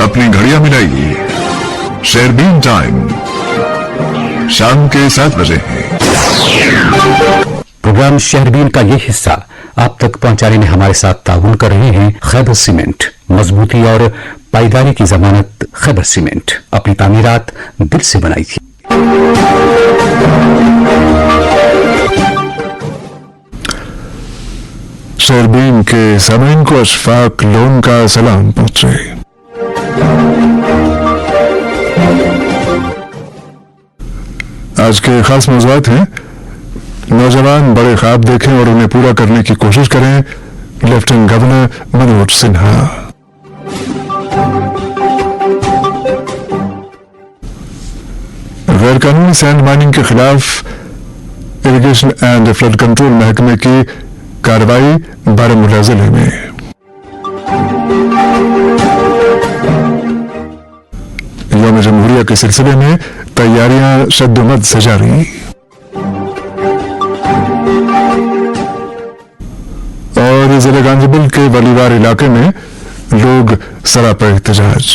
अपनी घड़ियां मिलाइए, शेरबीन टाइम शाम के 7 बजे है। प्रोग्राम शहरबीन का ये हिस्सा आप तक पहुंचाने में हमारे साथ ताउन कर रहे हैं खैबर सीमेंट। मजबूती और पायदारी की जमानत खैबर सीमेंट, अपनी तामीरात दिल से बनाई थी। शेरबीन के सामीन को अशफाक लोन का सलाम पहुंचे। आज के खास मौज़ूआत हैं, नौजवान बड़े ख्वाब देखें और उन्हें पूरा करने की कोशिश करें, लेफ्टिनेंट गवर्नर मनोज सिन्हा। गैर कानूनी सैंड माइनिंग के खिलाफ इरिगेशन एंड फ्लड कंट्रोल महकमे की कार्रवाई बारामूला जिले में। यौम जमहूरिया के सिलसिले में तैयारियां शद्दोमद से जारी। और जिले गांधीबल के वलीवार इलाके में लोग सरापा एहतजाज।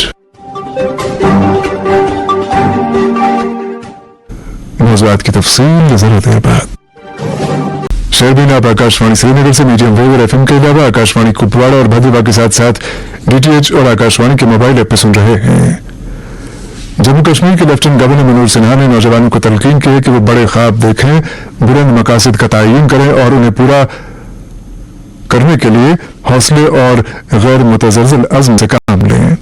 मौज़ूआत की तफसील जरा देर बाद। शेरबीन आप आकाशवाणी श्रीनगर से मीडियम वेव और एफएम के अलावा आकाशवाणी कुपवाड़ा और भद्रवा के साथ साथ डीटीएच और आकाशवाणी के मोबाइल ऐप पे सुन रहे हैं। जम्मू कश्मीर के लेफ्टिनेंट गवर्नर मनोज सिन्हा ने नौजवानों को तलकीन की है कि वो बड़े ख्वाब देखें, बुलंद मकासद का तयन करें और उन्हें पूरा करने के लिए हौसले और गैर मुतज़लज़ल अज़्म से काम लें।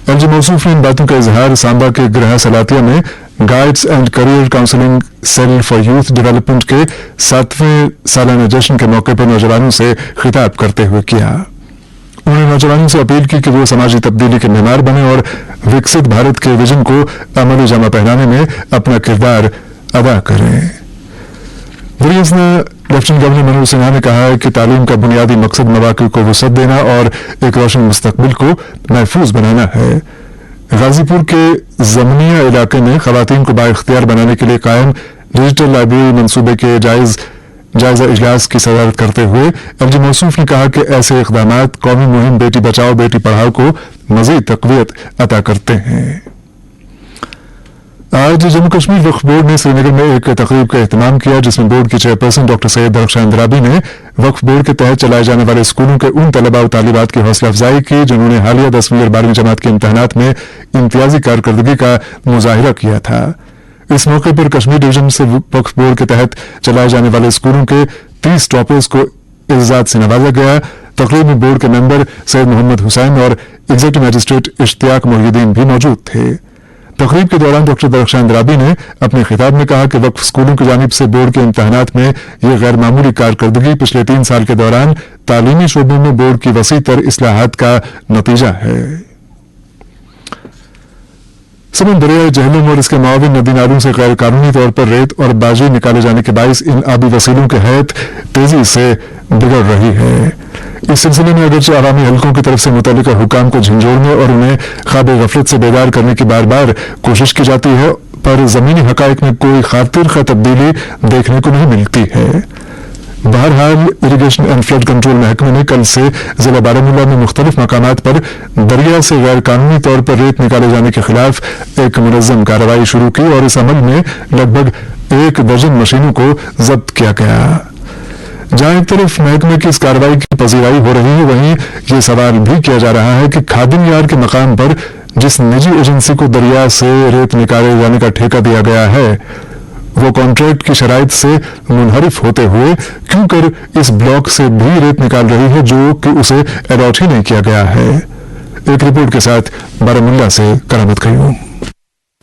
एलजी मौसूफ ने इन बातों का इजहार सांबा के गृह सलातिया में guides and career counselling cell for youth development के 7वें सालाना जश्न के मौके पर नौजवानों से खिताब करते हुए किया। उन्होंने नौजवानों से अपील की कि वो समाजी तब्दीली के मेमार बने और विकसित भारत के विजन को अमली जामा पहनाने में अपना किरदार अदा करें। लेफ्टिनेंट गवर्नर मनोज सिन्हा ने कहा है कि तालीम का बुनियादी मकसद मौक़े को वसअत देना और एक रोशन मुस्तकबिल को महफूज बनाना है। गाजीपुर के जमनिया इलाके में खवातीन को बाइख्तियार बनाने के लिए कायम डिजिटल लाइब्रेरी मंसूबे के जायजा इजलास की सदारत करते हुए एलजी मौसूफ ने कहा कि ऐसे इक़दामात कौमी मुहिम बेटी बचाओ बेटी पढ़ाओ को मजीद तक़वियत अता करते हैं। आज जम्मू कश्मीर वक्फ बोर्ड ने श्रीनगर में एक तकरीब का एहतमाम किया, जिसमें बोर्ड की चेयरपर्सन डॉक्टर सैयद दरख्शान दराबी ने वक्फ बोर्ड के तहत चलाए जाने वाले स्कूलों के उन तलबा और तालिबात की हौसला अफजाई की जिन्होंने हालिया 10वीं और 12वीं जमात के इम्तहानात में इम्तियाजी कारकर्दगी का मुजाहिरा किया था। इस मौके पर कश्मीर डिवीजन से वक्फ बोर्ड के तहत चलाए जाने वाले स्कूलों के 30 टॉपर्स को इज़्ज़ात से नवाजा गया। तकरीब में बोर्ड के मेंबर सैयद मोहम्मद हुसैन और एग्जीक्यूटिव मजिस्ट्रेट इश्तियाक मोहिउद्दीन भी मौजूद थे। तकरीब के दौरान डॉक्टर दरख्शान दराबी ने अपने खिताब में कहा कि वक्फ स्कूलों की जानिब से बोर्ड के इम्तहानात में यह गैर मामूली कारकर्दगी पिछले 3 साल के दौरान तालीमी शोबों में बोर्ड की वसी तर इस्लाहात का नतीजा है। समन दरियाए जहलम और इसके माविन नदी नालों से गैर कानूनी तौर पर रेत और बाजी निकाले जाने के बाइस इन आबी वसीलों की हैत तेजी से बिगड़ रही है। इस सिलसिले में अगरचे अवामी हलकों की तरफ से मुतल्लिका हुकाम को झंझोड़ने और उन्हें ख्वाब गफलत से बेदार करने की बार बार कोशिश की जाती है, पर जमीनी हकाइक में कोई खातिर खा तब्दीली देखने को नहीं मिलती है। बहरहाल इरिगेशन एंड फ्लड कंट्रोल महकमे ने कल से जिला बारामूला में मुख्तलिफ मकामात पर दरिया से गैर कानूनी तौर पर रेत निकाले जाने के खिलाफ एक मुनज़्ज़म कार्रवाई शुरू की और इस अमल में लगभग 1 दर्जन मशीनों को जब्त किया गया। जहां एक तरफ महकमे की इस कार्रवाई की पजीराई हो रही है, वहीं ये सवाल भी किया जा रहा है कि खादिम यार के मकाम पर जिस निजी एजेंसी को दरिया से रेत निकाले जाने का ठेका दिया गया है, वो कॉन्ट्रैक्ट की शराइत से मुनहरिफ होते हुए क्यों कर इस ब्लॉक से भी रेत निकाल रही है जो कि उसे अलॉट ही नहीं किया गया है। एक रिपोर्ट के साथ बारामूला से करामत कयूम।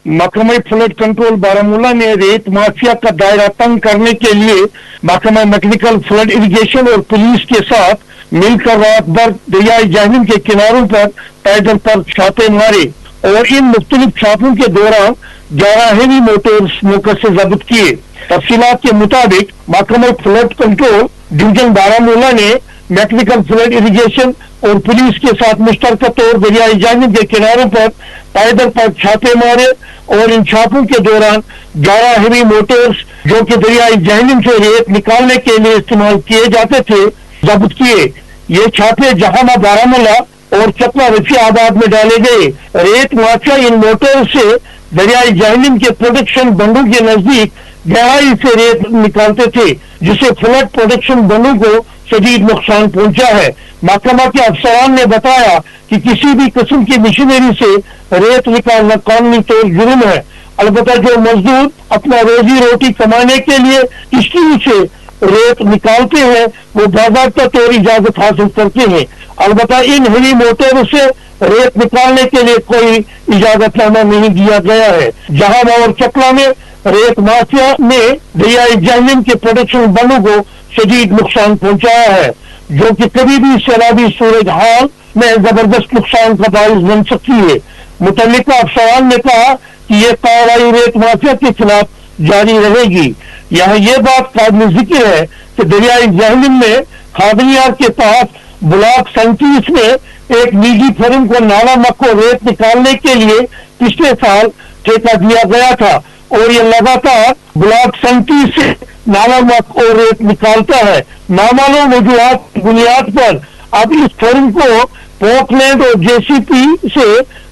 महकमा फ्लड कंट्रोल बारामूला ने रेत माफिया का दायरा तंग करने के लिए महकमा मैकेनिकल फ्लड इरिगेशन और पुलिस के साथ मिलकर रात भर दरियाई जहलम के किनारों पर पैदल पर छापे मारे और इन मुख्तलिफ छापों के दौरान 11 हेवी मोटर्स मौके से जब्त किए। तफसीलात के मुताबिक महकमा फ्लड कंट्रोल डिवीजन बारामूला ने मैकेनिकल फ्लड इरिगेशन और पुलिस के साथ मुश्तरका तौर दरियाई जानिब के किनारों पर पैदल पर छापे मारे और इन छापों के दौरान 11 हेवी मोटर्स जो कि दरियाई जहलम से रेत निकालने के लिए इस्तेमाल किए जाते थे जब्त किए। ये छापे जहाना, बारामूला और चकला रफियाबाद में डाले गए। रेत माफिया इन मोटर्स से दरियाई जहलम के प्रोडक्शन बंडों के नजदीक गहराई से रेत निकालते थे, जिससे फ्लड प्रोडक्शन बंडों को शदीद नुकसान पहुंचा है। महकमा के अफसरान ने बताया कि किसी भी किस्म की मशीनरी से रेत निकालना कानूनी तौर जुर्म है। अलबत्ता जो मजदूर अपना रोजी रोटी कमाने के लिए किश्तियों से रेत निकालते हैं वो बाकायदा तौर इजाजत हासिल करते हैं। अलबत्ता इन हेवी मोटरों से रेत निकालने के लिए कोई इजाजतनामा नहीं दिया गया है। जहां और चकला में रेत माफिया ने दरियाई जहलम के प्रोडक्शन बंडों को शदीद नुकसान पहुंचाया है, जो कि कभी भी सैलाबी सूरज हाल में जबरदस्त नुकसान का बाइस बन सकती है। मुतल्लिका अफसरान ने कहा कि यह कार्रवाई रेत माफिया के खिलाफ जारी रहेगी। यहाँ ये बात काबिल जिक्र है कि दरियाई जहलम में खादनियार के पास ब्लॉक 37 में एक निजी फर्म को नाला मक्को रेत निकालने के लिए पिछले साल ठेका दिया गया था और ये लगातार ब्लॉक 37 से नाला मक्को रेत निकालता है। नामालूम वजूहात की बुनियाद पर अब इस फर्म को पोर्टलैंड और जेसीपी से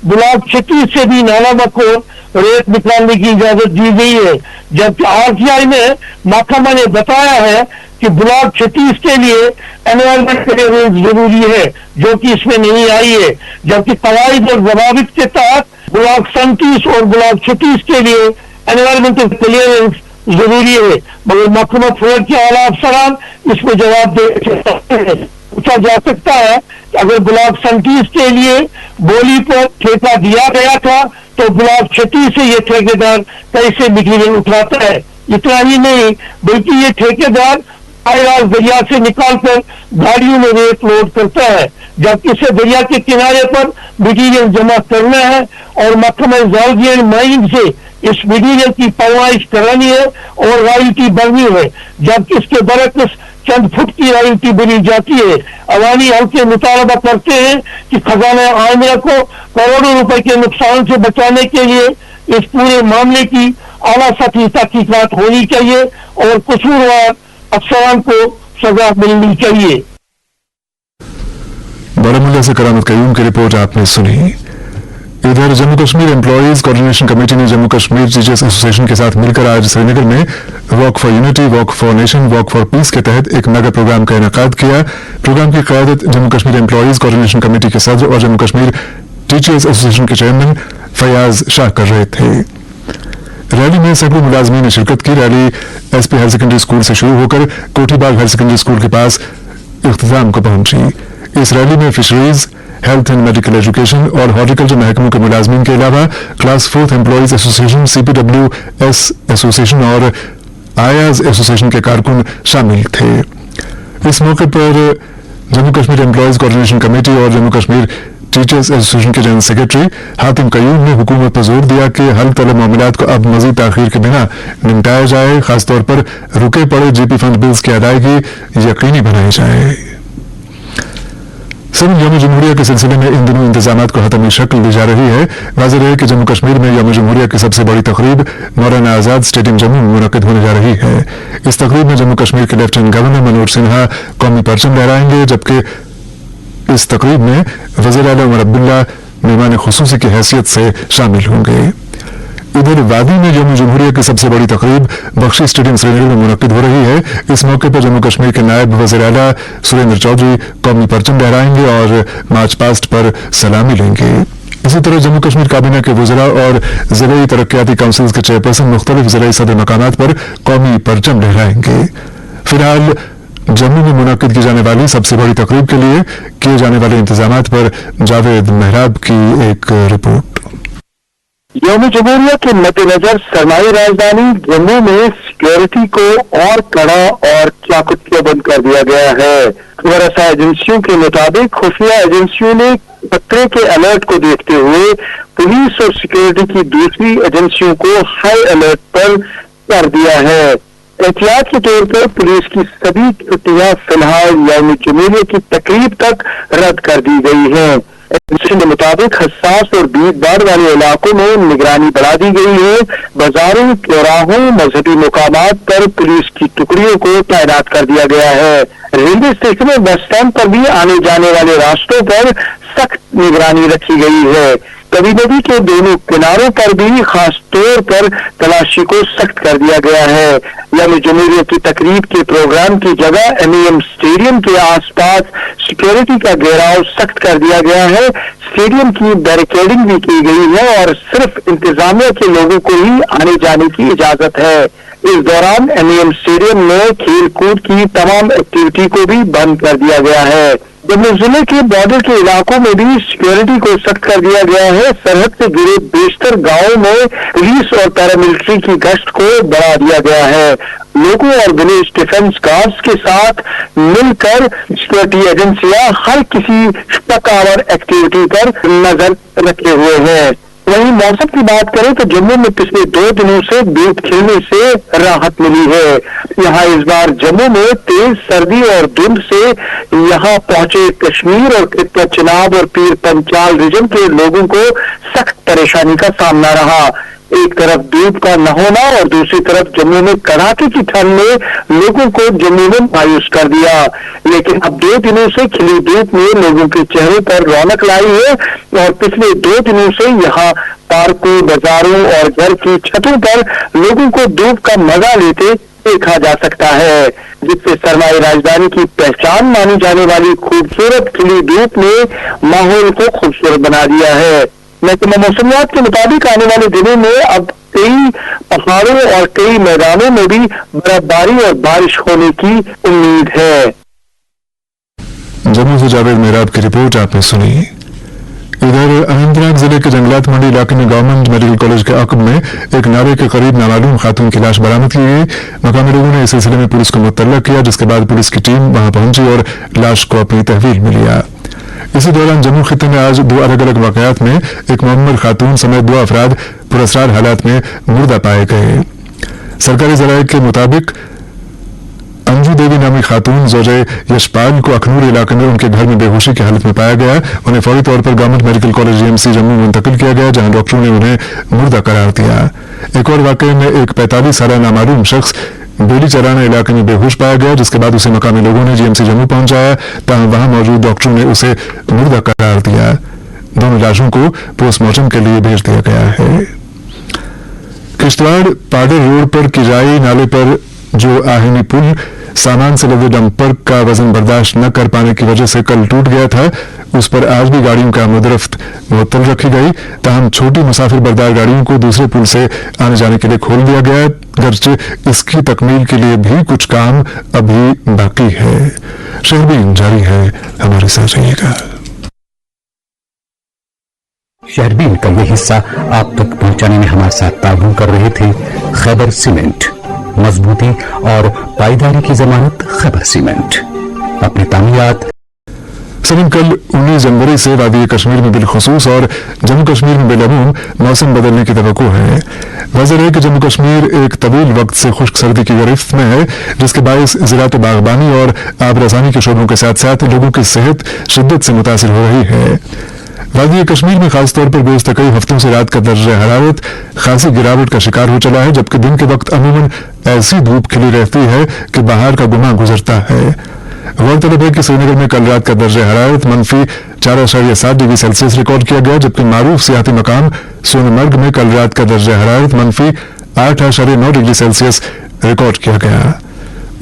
ब्लॉक 36 से भी नाला मक्को रेत निकालने की इजाजत दी गई है। जबकि आरटीआई में महकमा ने बताया है कि ब्लॉक 36 के लिए एनवायरमेंट क्लियरेंस जरूरी है, जो कि इसमें नहीं आई है। जबकि कवायद और जवाबित के तहत ब्लॉक 37 और ब्लॉक 36 के लिए एनवायरमेंटल क्लियरेंस जरूरी है, मगर महकमा फ्लड के आला अफसरान इसमें जवाब दे सकते हैं। पूछा जा सकता है कि अगर ब्लॉक 37 के लिए बोली पर ठेका दिया गया था तो ब्लॉक 36 से ये ठेकेदार कैसे मटीरियल उठाता है। इतना ही नहीं बल्कि ये ठेकेदार आईआर दरिया से निकालकर गाड़ियों में रेत लोड करता है, जबकि इसे दरिया के किनारे पर मटीरियल जमा करना है और महकमा जॉलजी एंड माइनिंग से इस मटीरियल की पैमाइश करानी है और रॉयल्टी भरनी है, जबकि इसके बरक्स चंद फुट की रॉयल्टी भरी जाती है। अवानी हल्के मुतालबा करते हैं कि खजाना आमिया को करोड़ों रुपए के नुकसान से बचाने के लिए इस पूरे मामले की आला सतही तहकीकात होनी चाहिए और कसूरवार अफसरान को सजा मिलनी चाहिए। बारामूला से करामत कयूम की रिपोर्ट आपने सुनी। इधर Jammu Kashmir employees coordination committee ने जम्मू कश्मीर टीचर्स एसोसिएशन के साथ मिलकर आज श्रीनगर में walk for unity, walk for nation, walk for piece के तहत एक मेगा प्रोग्राम का इनेकाद किया। प्रोग्राम की क़यादत Jammu Kashmir employees coordination committee के सदर और जम्मू कश्मीर टीचर्स एसोसिएशन के चेयरमैन फयाज शाह कर रहे थे। रैली में सैकड़ों मुलाजमीन ने शिरकत की। Rally SP higher secondary school से शुरू होकर कोठीबाग हायर सेकेंडरी स्कूल के पास इख्तिताम को पहुंची। इस रैली में fisheries, health and medical education और हॉर्टिकल्चर महकमों के मुलाजमीन के अलावा class 4th employees association, CPWS association और आयाज एसोसिएशन के कारकुन शामिल थे। इस मौके पर Jammu Kashmir employees coordination committee और जम्मू कश्मीर टीचर्स एसोसिएशन के जनरल सेक्रेटरी हातिम कयूम ने हुकूमत पर जोर दिया कि हल तलब मामलात को अब मजीद ताखीर के बिना निपटाया जाए, खासतौर पर रुके पड़े जीपी फंड बिल्स की अदायगी यकीनी बनाई जाए। सिविल यौम जमहूरिया के सिलसिले में इन दिनों इंतजामात को हतमी शक्ल दी जा रही है। वाज़ेह है कि जम्मू कश्मीर में यौम जमहूरिया की सबसे बड़ी तकरीब मौलाना आजाद स्टेडियम जम्मू में मुनक्किद होने जा रही है। इस तकरीब में जम्मू कश्मीर के लेफ्टिनेंट गवर्नर मनोज सिन्हा कौमी परचम लहराएंगे, जबकि इस तकरीब में वज़ीर आला उमर अब्दुल्ला मेहमान खुसूसी की हैसियत से शामिल होंगे। इधर वादी में यौम जमहूरिया की सबसे बड़ी तकरीब बख्शी स्टेडियम श्रीनगर में मुनक्किद हो रही है। इस मौके पर जम्मू कश्मीर के नायब वज़ीर आला सुरेंद्र चौधरी कौमी परचम लहराएंगे और मार्च पास्ट पर सलामी लेंगे। इसी तरह जम्मू कश्मीर काबीना के वज़रा और ज़िलाई तरक्याती काउंसिल के चेयरपर्सन मुख्तलिफ ज़िलाई सदर मकामात पर कौमी परचम लहराएंगे। फिलहाल जम्मू में मुनक्किद की जाने वाली सबसे बड़ी तकरीब के लिए किए जाने वाले इंतजामात पर जावेद मेहराब की एक रिपोर्ट। यौम जमहूरिया के मद्देनजर सरमाई राजधानी जम्मू में सिक्योरिटी को और कड़ा और चाकचौबंद कर दिया गया है। खबर एजेंसियों के मुताबिक खुफिया एजेंसियों ने खतरे के अलर्ट को देखते हुए पुलिस और सिक्योरिटी की दूसरी एजेंसियों को हाई अलर्ट पर कर दिया है। एहतियात के तौर पर पुलिस की सभी छुट्टियां फिलहाल यौम जमहूरिया की तकरीब तक रद्द कर दी गई हैं। के मुताबिक हसास और भीड़ भाड़ वाले इलाकों में निगरानी बढ़ा दी गई है। बाजारों, चौराहों, मजहबी मुकामात पर पुलिस की टुकड़ियों को तैनात कर दिया गया है। रेलवे स्टेशन और बस स्टैंड पर भी आने जाने वाले रास्तों पर सख्त निगरानी रखी गई है। कबी नदी के दोनों किनारों पर भी खास तौर पर तलाशी को सख्त कर दिया गया है। यौम जमहूरिया की तकरीब के प्रोग्राम की जगह एमएएम स्टेडियम के आसपास सिक्योरिटी का घेराव सख्त कर दिया गया है। स्टेडियम की बैरिकेडिंग भी की गई है और सिर्फ इंतजामिया के लोगों को ही आने जाने की इजाजत है। इस दौरान एमएएम स्टेडियम में खेल कूद की तमाम एक्टिविटी को भी बंद कर दिया गया है। जम्मू जिले के बॉर्डर के इलाकों में भी सिक्योरिटी को सख्त कर दिया गया है। सरहद से जुड़े बेशतर गांवों में पुलिस और पैरामिलिट्री की गश्त को बढ़ा दिया गया है। लोगों और विलेज डिफेंस गार्ड्स के साथ मिलकर सिक्योरिटी एजेंसियां हर किसी शक आवर एक्टिविटी पर नजर रखे हुए हैं। वहीं मौसम की बात करें तो जम्मू में पिछले 2 दिनों से धूप खिलने से राहत मिली है। यहाँ इस बार जम्मू में तेज सर्दी और धुंध से यहाँ पहुंचे कश्मीर और खित्ता चिनाब और पीर पंचाल रीजन के लोगों को सख्त परेशानी का सामना रहा। एक तरफ धूप का न होना और दूसरी तरफ जम्मू में कड़ाके की ठंड ने लोगों को जम्मू में मायूस कर दिया। लेकिन अब 2 दिनों से खिली धूप ने लोगों के चेहरे पर रौनक लाई है और पिछले 2 दिनों से यहाँ पार्कों, बाजारों और घर की छतों पर लोगों को धूप का मजा लेते देखा जा सकता है, जिससे सरमाई राजधानी की पहचान मानी जाने वाली खूबसूरत खिली धूप ने माहौल को खूबसूरत बना दिया है। महकमा मौसमियात के मुताबिक आने वाले दिनों में अब कई पहाड़ों और कई मैदानों में भी बर्फबारी और बारिश होने की उम्मीद है। जम्मू से जावेद मेहराब की रिपोर्ट आपने सुनी। इधर अनंतनाग जिले के जंगलात मंडी इलाके में गवर्नमेंट मेडिकल कॉलेज के अकब में एक नाले के करीब नामालूम खातून की लाश बरामद की गई। मकामी लोगों ने इस सिलसिले में पुलिस को मुतल्लक किया, जिसके बाद पुलिस की टीम वहां पहुंची और लाश को अपनी तहवील में लिया। इसी दौरान जम्मू खित्ते में आज 2 अलग अलग वाकयात में एक मुअम्मर खातून समेत 2 अफराद पुरअसरार हालात में मुर्दा पाए गए। सरकारी जराये के मुताबिक अंजू देवी नामी खातून जोजे यशपाल को अखनूर इलाके में उनके घर में बेहोशी की हालत में पाया गया। उन्हें फौरी तौर पर government medical college GMC Jammu मुंतकिल किया गया, जहां डॉक्टरों ने उन्हें मुर्दा करार दिया। एक और वाकये में एक 45 साल नामालूम शख्स बेली चराना इलाके में बेहोश पाया गया, जिसके बाद उसे मकामी लोगों ने जीएमसी जम्मू पहुंचाया, तहाँ वहां मौजूद डॉक्टरों ने उसे मुर्दा करार दिया। दोनों लाशों को पोस्टमार्टम के लिए भेज दिया गया है। किश्तवाड़ पाडर रोड पर किराई नाले पर जो आहिनी पुल सामान से लदे डंपर का वजन बर्दाश्त न कर पाने की वजह से कल टूट गया था, उस पर आज भी गाड़ियों का आमदरफ्त मुअत्तल रखी गई। ताहम छोटी मुसाफिर बरदार गाड़ियों को दूसरे पुल से आने जाने के लिए खोल दिया गया, गर्चे इसकी तकमील के लिए भी कुछ काम अभी बाकी है। शहरबीन जारी है, हमारे साथ रहिएगा। शहरबीन का ये हिस्सा आप तक पहुंचाने में हमारे साथ ताउन कर रहे थे खैबर सीमेंट, मजबूती और पाईदारी की जमानत खैबर सीमेंट। अपनी तामीरात सलीम, कल 19 जनवरी से वादी कश्मीर में बिलखुसूस और जम्मू कश्मीर में बिलअमूम मौसम बदलने की तवक्को है। वजह है कि जम्मू कश्मीर एक तवील वक्त से खुश्क सर्दी की गिरफ्त में है, जिसके बायस ज़राअत बागबानी और आबरसानी के शोबों के साथ साथ लोगों की सेहत शिद्दत से मुतासिर हो रही है। वादी कश्मीर में खासतौर पर गुज़श्ता कई हफ्तों से रात का दर्जा हरारत खासी गिरावट का शिकार हो चला है, जबकि दिन के वक्त अमूमन ऐसी धूप खिली रहती है कि बाहर का गुमा गुजरता है। गौरतलब है कि श्रीनगर में कल रात का दर्जा हरारत -4.7 डिग्री सेल्सियस रिकॉर्ड किया गया, जबकि मारूफ सियाती मकाम सोनमर्ग में कल रात का दर्जा हरारत -8.9 डिग्री सेल्सियस रिकॉर्ड किया गया।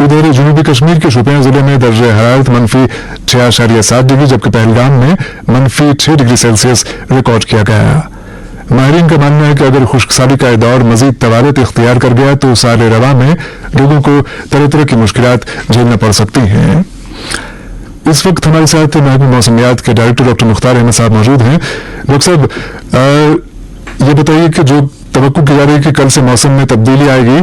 उधर जनूबी कश्मीर के शोपियां जिले में दर्जा हरारत -6.7 डिग्री, जबकि पहलगाम में -6 डिग्री सेल्सियस रिकॉर्ड किया गया। माहिरीन का मानना है कि अगर खुश्कसाली का दौर मजीद तवालत इख्तियार कर गया तो साल रवा में लोगों को तरह तरह की मुश्किलात झेलना पड़ सकती हैं। इस वक्त हमारे साथ महकमा मौसमियात के डायरेक्टर डॉक्टर मुख्तार अहमद साहब मौजूद हैं। डॉक्टर साहब, ये बताइए कि जो तवक्को की जा रही है कि कल से मौसम में तब्दीली आएगी,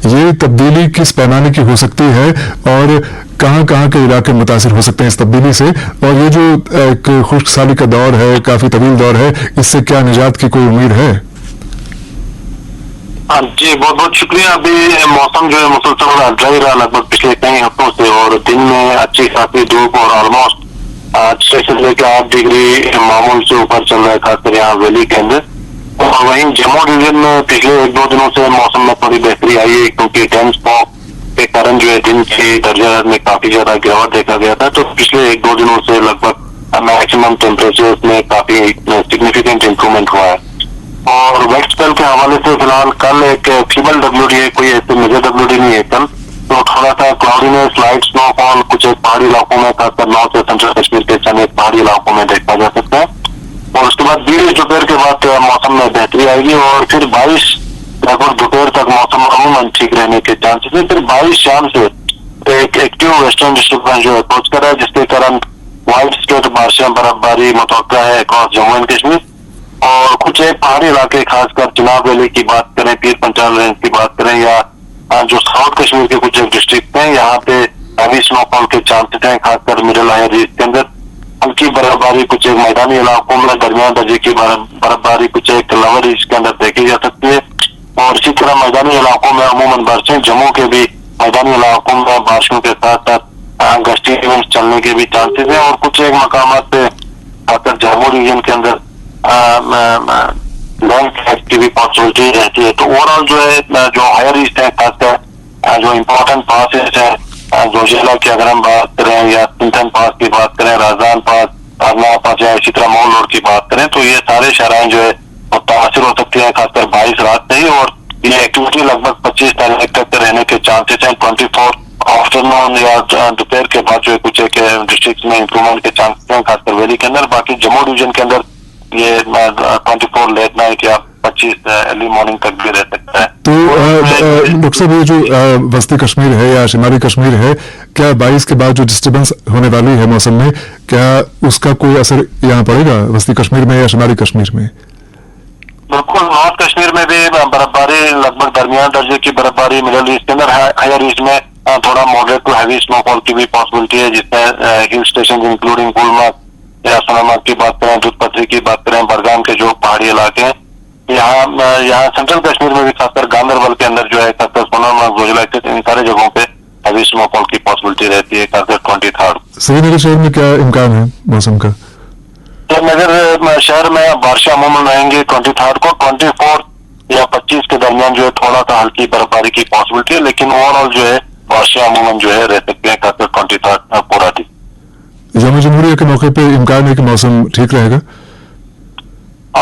ये तब्दीली किस पैमाने की हो सकती है और कहाँ कहाँ के इलाके मुतासिर हो सकते हैं इस तब्दीली से, और ये जो एक खुश्क साली का दौर है, काफी तवील दौर है, इससे क्या निजात की कोई उम्मीद है? हाँ जी, बहुत बहुत शुक्रिया। अभी मौसम जो है मुसलसल ड्राई रहा लगभग पिछले कई हफ्तों से, और दिन में अच्छी खासी धूप और ऑलमोस्ट 6 से लेकर 8 डिग्री मामूल से ऊपर चल रहा है, खासकर यहाँ वैली के अंदर। और वहीं जम्मू डिवीजन में पिछले 1-2 दिनों से मौसम में थोड़ी बेहतरी आई है, क्योंकि डेंस फॉग के कारण जो है दिन के दर्जा में काफी ज्यादा गिरावट देखा गया था। तो पिछले 1-2 दिनों से लगभग मैक्सिमम टेम्परेचर में काफी सिग्निफिकेंट इंप्रूवमेंट हुआ है। और वेट स्पेल के हवाले से फिलहाल कल एक फीबल WD है, कोई ऐसे मेजर WD नहीं है कल। तो थोड़ा सा क्लाउडीनेस, लाइट स्नोफॉल कुछ एक पहाड़ी इलाकों में, खासकर नॉर्थ से सेंट्रल कश्मीर के चंद पहाड़ी इलाकों में देखा जा सकता है। और उसके बाद 20 दोपहर के बाद मौसम में बेहतरी आएगी, और फिर 22 लगभग दोपहर तक मौसम अमूमन ठीक रहने के चांसेस है। फिर 22 शाम से एक एक्टिव वेस्टर्न डिस्टर्बेंस जो अप्रोच कर रहा है, जिसके कारण वाइड स्केल बारिशें, बर्फबारी मुतवक्का है अक्रॉस जम्मू एंड कश्मीर। और कुछ एक पहाड़ी इलाके, खासकर चिनाब वैली की बात करें, पीर पंचाल रेंज की बात करें, या जो साउथ कश्मीर के कुछ एक डिस्ट्रिक्ट हैं, यहाँ पे हैवी स्नोफॉल के चांसेस हैं, खासकर मिडिल हायर रीज के अंदर। हल्की बर्फबारी कुछ एक मैदानी इलाकों में, दरमियान दर्जे की बर्फबारी कुछ एक लोअर रीज के अंदर देखी जा सकती है। और इसी तरह मैदानी इलाकों में अमूमन बारिशें, जम्मू के भी मैदानी इलाकों में बारिशों के साथ साथ गश्ती इवेंट्स चलने के भी चांसेस हैं। और कुछ एक मकामात पे खासकर जम्मू रीजन के अंदर लैंड की भी पॉसिबिलिटी रहती है। तो ओवरऑल जो है जो हायर ईस्ट है, खासकर जो इम्पोर्टेंट पासेस है, जोजिला की अगर हम बात करें, या सिंथन पास की बात करें, राजदान पास, आगना पास, या इसी तरह मोल रोड की बात करें, तो ये सारे शहराएं जो है मुतासिर हो सकती है, खासकर 22 रात से ही। और ये एक्टिविटी लगभग 25 तारीख तक रहने के चांसेस हैं। 24 आफ्टरनून या दोपहर के बाद जो है कुछ एक डिस्ट्रिक्ट में इंप्रूवमेंट के चांसेस हैं, खासकर वैली के अंदर। बाकी जम्मू डिवीजन के अंदर ये 24 लेट नाइट या 25 अर्ली मॉर्निंग तक भी रह सकता है। तो डॉक्टर साहब, ये जो वस्ती कश्मीर है या शिमाली कश्मीर है, क्या 22 के बाद जो डिस्टर्बेंस होने वाली है मौसम में, क्या उसका कोई असर यहाँ पड़ेगा वस्ती कश्मीर में या शिमाली कश्मीर में? बिल्कुल, नॉर्थ कश्मीर में भी बर्फबारी लगभग दरमियान दर्जे की बर्फबारी, मिडिल ईस्ट के अंदर हायर ईस्ट में थोड़ा मॉडरेट टू हैवी स्नोफॉल की भी पॉसिबिलिटी है, जिसमें हिल स्टेशन इंक्लूडिंग गुलमर्ग या सोनामर्ग की बात करें, दूध पथरी की बात करें, बड़गाम के जो पहाड़ी इलाके हैं, यहाँ सेंट्रल कश्मीर में भी खासकर गांदरबल के अंदर जो है, खासकर सोनामर्ग, जोजिला, इन सारे जगहों पे हैवी स्नोफॉल की पॉसिबिलिटी रहती है, खासकर 23 श्रीनगर शहर में क्या इम्कान है मौसम का? श्रीनगर शहर में बारिशें अमूमन रहेंगी 23 को। 24 या 25 के दरमियान जो है थोड़ा सा हल्की बर्फबारी की पॉसिबिलिटी है, लेकिन ओवरऑल जो है बारिशें अमूमन जो है रह सकते हैं, खासकर 23 पूरा दिन। जम्मू जमहूरिया के मौके पे इम्कान है कि मौसम ठीक रहेगा?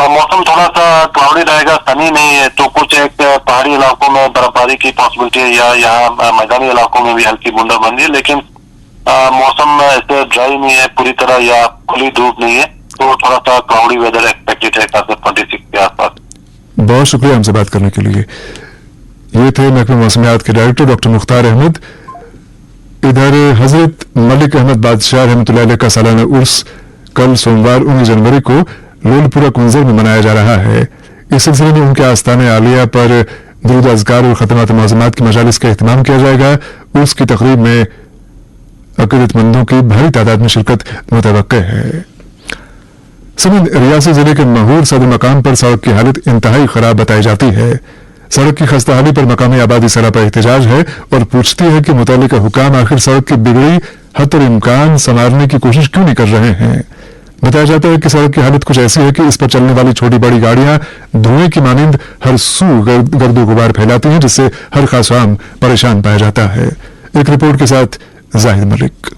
मौसम थोड़ा सा क्लाउडी रहेगा, सनी नहीं है, तो कुछ एक पहाड़ी इलाकों में बर्फबारी की पॉसिबिलिटी है, या यहाँ मैदानी इलाकों में भी हल्की बूंदाबांदी है, लेकिन मौसम ऐसे ड्राई नहीं है पूरी तरह, या खुली धूप नहीं है, तो थोड़ा सा क्लाउडी वेदर एक्सपेक्टेड है, खासकर 26 के आसपास। बहुत शुक्रिया हमसे बात करने के लिए। ये थे महकमा मौसमियात के डायरेक्टर डॉक्टर मुख्तार अहमद। इधर हजरत मलिक अहमद बादशाह रहमतुल्लाह अलैह का सालाना उर्स कल सोमवार 19 जनवरी को लोलपुरा कुंजर में मनाया जा रहा है। इस सिलसिले में उनके आस्थाने आलिया पर दुरूद अज़कार और खतमात मौज़मात की मजालिस का एहतमाम किया जाएगा। उर्स की तकरीब में अक़ीदतमंदों की भारी तादाद में शिरकत मुतवक्के है। सिंध रियासी जिले के महूर सदर मकाम पर सड़क की हालत इंतहाई खराब बताई जाती है। सड़क की खस्ताहाली पर मकामी आबादी सरापा एहतजाज है और पूछती है कि मुतल्लिका हुकाम आखिर सड़क की बिगड़ी हद और इम्कान संवारने की कोशिश क्यों नहीं कर रहे हैं। बताया जाता है कि सड़क की हालत कुछ ऐसी है कि इस पर चलने वाली छोटी बड़ी गाड़ियां धुएं की मानिंद हर सू गर्दो गुबार फैलाती हैं, जिससे हर खास आम परेशान पाया जाता है। एक रिपोर्ट के साथ जाहिद मलिक।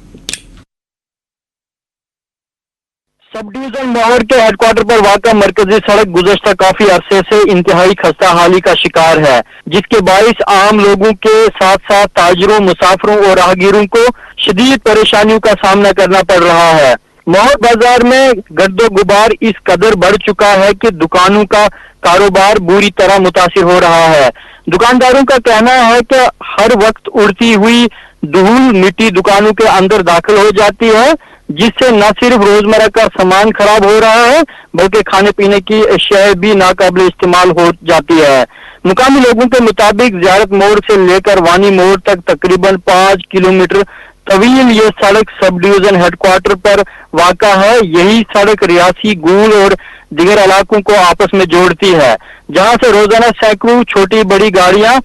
सब डिवीजन लाहौर के हेडक्वार्टर पर वाक़ा मरकजी सड़क गुज़श्ता काफी अरसे से इंतहाई खस्ता हाली का शिकार है, जिसके बाइस आम लोगों के साथ साथ ताजरों, मुसाफिरों और राहगीरों को शदीद परेशानियों का सामना करना पड़ रहा है। लाहौर बाजार में गर्दो गुबार इस कदर बढ़ चुका है कि दुकानों का कारोबार बुरी तरह मुतासिर हो रहा है। दुकानदारों का कहना है कि हर वक्त उड़ती हुई धूल मिट्टी दुकानों के अंदर दाखिल हो जाती है, जिससे न सिर्फ रोजमर्रा का सामान खराब हो रहा है बल्कि खाने पीने की अशिया भी नाकाबिल इस्तेमाल हो जाती है। मुकामी लोगों के मुताबिक ज़ियारत मोड़ से लेकर वानी मोड़ तक तकरीबन 5 किलोमीटर तवील ये सड़क सब डिवीजन हेडक्वार्टर पर वाक़ा है। यही सड़क रियासी, गूल और दिगर इलाकों को आपस में जोड़ती है, जहां से रोजाना सैकड़ों छोटी बड़ी गाड़ियां,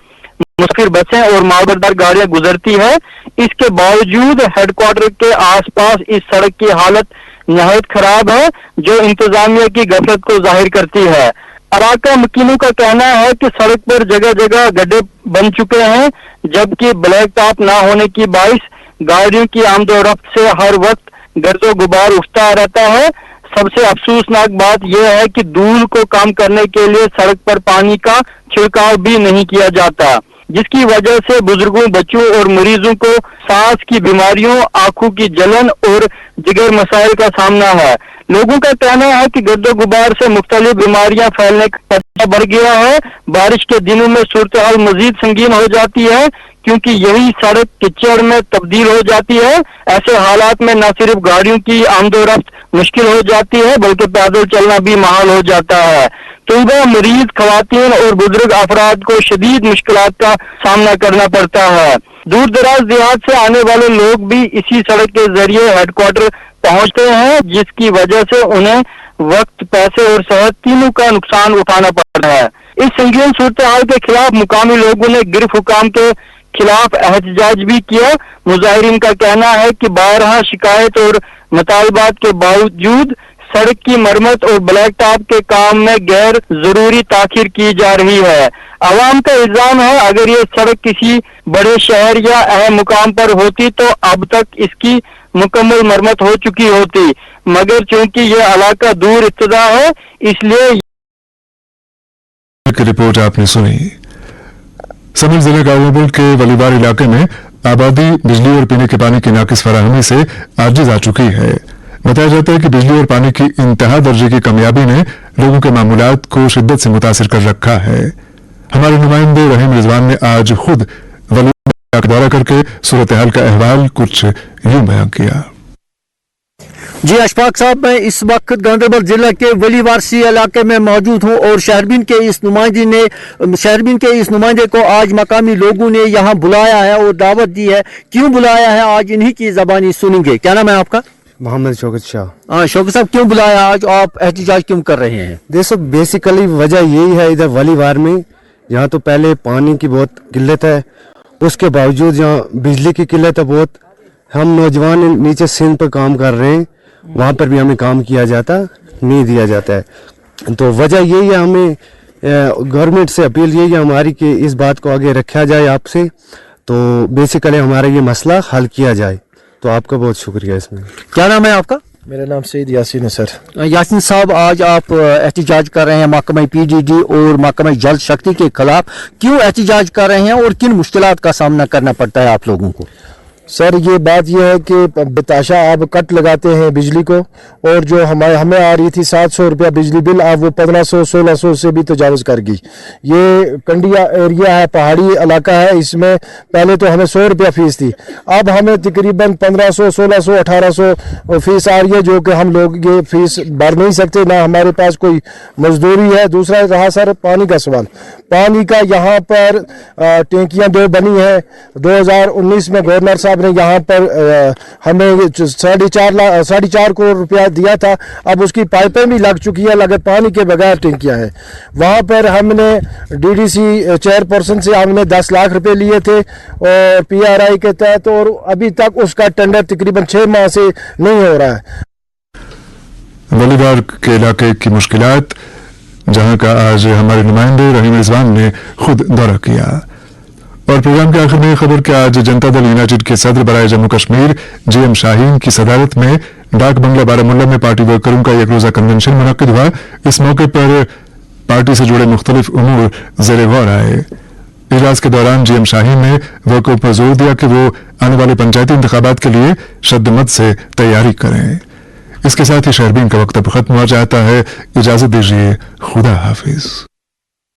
मुसाफिर बसें और मालबरदार गाड़ियां गुजरती है। इसके बावजूद हेडक्वार्टर के आसपास इस सड़क की हालत नहायत खराब है, जो इंतजामिया की गफलत को जाहिर करती है। इलाका मकीनों का कहना है कि सड़क पर जगह जगह गड्ढे बन चुके हैं, जबकि ब्लैक टॉप ना होने की बाइस गाड़ियों की आमदोरफ्त से हर वक्त गर्दो गुबार उठता रहता है। सबसे अफसोसनाक बात यह है कि धूल को कम करने के लिए सड़क पर पानी का छिड़काव भी नहीं किया जाता, जिसकी वजह से बुजुर्गों, बच्चों और मरीजों को सांस की बीमारियों, आंखों की जलन और जिगर मसाइल का सामना है। लोगों का कहना है कि गर्दो गुबार से मुख्तलिफ बीमारियां फैलने का खतरा बढ़ गया है। बारिश के दिनों में सूरत हाल मजीद संगीन हो जाती है, क्योंकि यही सड़क कीचड़ में तब्दील हो जाती है। ऐसे हालात में न सिर्फ गाड़ियों की आमदोरफ्त मुश्किल हो जाती है, बल्कि पैदल चलना भी महाल हो जाता है। तलबा, मरीज, खवातीन और बुजुर्ग अफराद को शदीद मुश्किलात का सामना करना पड़ता है। दूर दराज देहात से आने वाले लोग भी इसी सड़क के जरिए हेडक्वार्टर पहुंचते हैं, जिसकी वजह से उन्हें वक्त, पैसे और सेहत तीनों का नुकसान उठाना पड़ता है। इस संगीन सूरत हाल के खिलाफ मुकामी लोगों ने गिरफ्त हुकाम के खिलाफ एहतजाज भी किया। मुजाहिरीन का कहना है कि 12 शिकायत और मुतालबात के बावजूद सड़क की मरम्मत और ब्लैक टॉप के काम में गैर जरूरी ताखीर की जा रही है। अवाम का इल्जाम है, अगर ये सड़क किसी बड़े शहर या अहम मुकाम पर होती तो अब तक इसकी मुकम्मल मरम्मत हो चुकी होती, मगर चूंकि यह इलाका दूर इब्तदा है, इसलिए की रिपोर्ट आपने सुनी। समर जिले काबुल के वलीबार इलाके में आबादी बिजली और पीने के पानी की नाकिस फराहमी से आजिज आ चुकी है। बताया जाता है कि बिजली और पानी की इंतहा दर्जे की कमियाबी ने लोगों के मामूलात को शिद्दत से मुतासिर कर रखा है। हमारे नुमाइंदे रहीम रिजवान ने आज खुद वलीबार का दौरा करके सूरत हाल का अहवाल कुछ यूं बयां किया। जी अशफाक साहब, मैं इस वक्त गांधरबल जिला के वलीवारसी इलाके में मौजूद हूं और शहरबीन के इस नुमाइंदे को आज मकामी लोगों ने यहां बुलाया है और दावत दी है। क्यों बुलाया है, आज इन्हीं की जबानी सुनेंगे। क्या नाम है आपका? मोहम्मद शौकत शाह। हाँ शौकत साहब, क्यों बुलाया आज, आप एहतजाज क्यों कर रहे हैं? देखो, बेसिकली वजह यही है, इधर वलीवार में यहाँ तो पहले पानी की बहुत किल्लत है, उसके बावजूद यहाँ बिजली की किल्लत है बहुत। हम नौजवान नीचे सिंध पर काम कर रहे हैं, वहाँ पर भी हमें काम किया जाता नहीं दिया जाता है। तो वजह यही है, हमें गवर्नमेंट से अपील यही है हमारी कि इस बात को आगे रखा जाए आपसे, तो बेसिकली हमारा ये मसला हल किया जाए। तो आपका बहुत शुक्रिया इसमें। क्या नाम है आपका? मेरा नाम सईद यासीन है सर। यासीन साहब, आज आप एहतजाज कर रहे हैं महकमा पीडीडी और महकमा जल शक्ति के खिलाफ। क्यों एहतजाज कर रहे हैं और किन मुश्किलात का सामना करना पड़ता है आप लोगों को? सर, ये बात ये है कि बेताशा आप कट लगाते हैं बिजली को, और जो हमें आ रही थी 700 रुपया बिजली बिल, अब वो 1500-1600 से भी तजावज़ कर गई। ये कंडिया एरिया है, पहाड़ी इलाका है, इसमें पहले तो हमें 100 रुपया फीस थी, अब हमें तकरीबन 1500, 1600, 1800 फीस आ रही है, जो कि हम लोग ये फीस भर नहीं सकते, ना हमारे पास कोई मजदूरी है। दूसरा रहा सर पानी का सवाल। पानी का यहाँ पर टैंकियाँ 2 बनी है। 2019 में गवर्नर साहब ने यहाँ पर हमें 4.5 करोड़ रुपया दिया था, अब उसकी पाइपें भी लग चुकी है, लगे पानी के बगैर टैंकियाँ हैं। वहाँ पर हमने डीडीसी चेयरपर्सन से हमने 10 लाख रुपए लिए थे और पीआरआई के तहत, और अभी तक उसका टेंडर तकरीबन 6 माह से नहीं हो रहा है। वलीबार के इलाके की मुश्किलात, जहां का आज हमारे नुमाइंदे रहीम रिजवान ने खुद दौरा किया। और प्रोग्राम के आखिर में खबर कि आज जनता दल यूनाइटेड के सदर बराए जम्मू कश्मीर जीएम शाहीन की सदारत में डाक बंगला बारामुल्ला में पार्टी वर्करों का एक रोजा कन्वेंशन मुनक्किद हुआ। इस मौके पर पार्टी से जुड़े मुख्तलिफ उमूर ज़ेरे गौर आए। इजलास के दौरान जीएम शाहीन ने वर्करों पर जोर दिया कि वो आने वाले पंचायती इंतखाबात के लिए शद्दमत से तैयारी करें। इसके साथ ही शहरबीन का वक्त अब खत्म हो जाता है। इजाजत दीजिए, खुदा हाफिज।